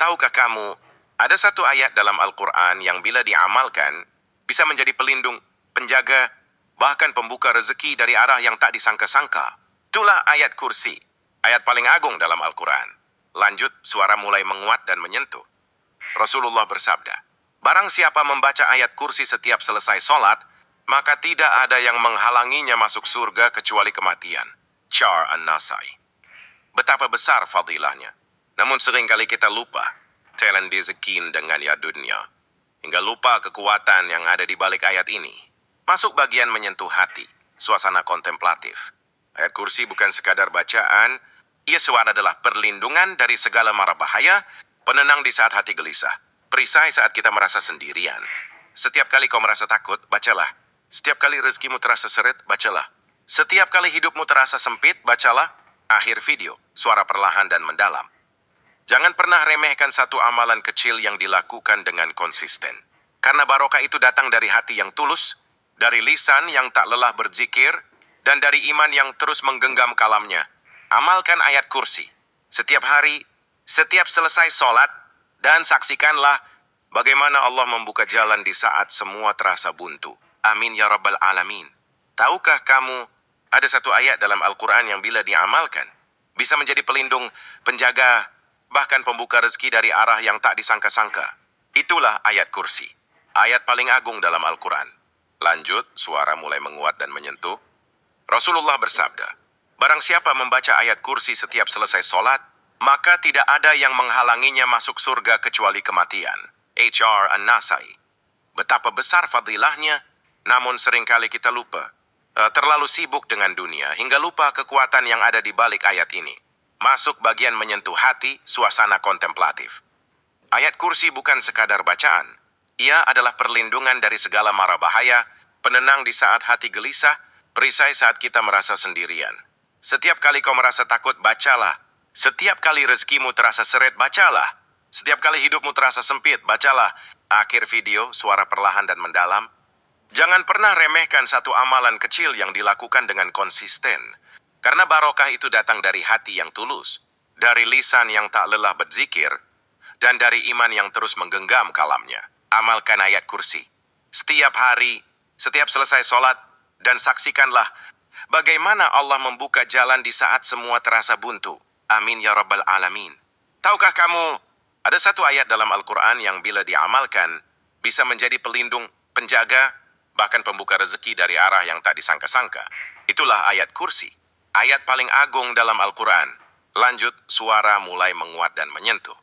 Tahukah kamu, ada satu ayat dalam Al-Quran yang bila diamalkan, bisa menjadi pelindung, penjaga, bahkan pembuka rezeki dari arah yang tak disangka-sangka. Itulah ayat kursi, ayat paling agung dalam Al-Quran. Lanjut, suara mulai menguat dan menyentuh. Rasulullah bersabda, barang siapa membaca ayat kursi setiap selesai sholat, maka tidak ada yang menghalanginya masuk surga kecuali kematian. Char An-Nasai. Betapa besar fadilahnya. Namun seringkali kita lupa, talent dizekin dengan ya dunia. Hingga lupa kekuatan yang ada di balik ayat ini. Masuk bagian menyentuh hati, suasana kontemplatif. Ayat kursi bukan sekadar bacaan, ia suara adalah perlindungan dari segala mara bahaya, penenang di saat hati gelisah, perisai saat kita merasa sendirian. Setiap kali kau merasa takut, bacalah. Setiap kali rezekimu terasa seret, bacalah. Setiap kali hidupmu terasa sempit, bacalah. Akhir video, suara perlahan dan mendalam. Jangan pernah remehkan satu amalan kecil yang dilakukan dengan konsisten. Karena barokah itu datang dari hati yang tulus, dari lisan yang tak lelah berzikir, dan dari iman yang terus menggenggam kalamnya. Amalkan ayat kursi setiap hari, setiap selesai sholat, dan saksikanlah bagaimana Allah membuka jalan di saat semua terasa buntu. Amin ya rabbal alamin. Tahukah kamu, ada satu ayat dalam Al-Quran yang bila diamalkan, bisa menjadi pelindung, penjaga, bahkan pembuka rezeki dari arah yang tak disangka-sangka. Itulah ayat kursi, ayat paling agung dalam Al-Quran. Lanjut, suara mulai menguat dan menyentuh. Rasulullah bersabda, barang siapa membaca ayat kursi setiap selesai sholat, maka tidak ada yang menghalanginya masuk surga kecuali kematian. H.R. An-Nasai. Betapa besar fadilahnya, namun seringkali kita lupa. Terlalu sibuk dengan dunia hingga lupa kekuatan yang ada di balik ayat ini. Masuk bagian menyentuh hati, suasana kontemplatif. Ayat kursi bukan sekadar bacaan. Ia adalah perlindungan dari segala mara bahaya, penenang di saat hati gelisah, perisai saat kita merasa sendirian. Setiap kali kau merasa takut, bacalah. Setiap kali rezekimu terasa seret, bacalah. Setiap kali hidupmu terasa sempit, bacalah. Akhir video, suara perlahan dan mendalam. Jangan pernah remehkan satu amalan kecil yang dilakukan dengan konsisten. Karena barokah itu datang dari hati yang tulus, dari lisan yang tak lelah berzikir, dan dari iman yang terus menggenggam kalamnya. Amalkan ayat kursi setiap hari, setiap selesai sholat, dan saksikanlah bagaimana Allah membuka jalan di saat semua terasa buntu. Amin ya rabbal alamin. Tahukah kamu, ada satu ayat dalam Al-Quran yang bila diamalkan, bisa menjadi pelindung, penjaga, bahkan pembuka rezeki dari arah yang tak disangka-sangka. Itulah ayat kursi, ayat paling agung dalam Al-Quran. Lanjut, suara mulai menguat dan menyentuh.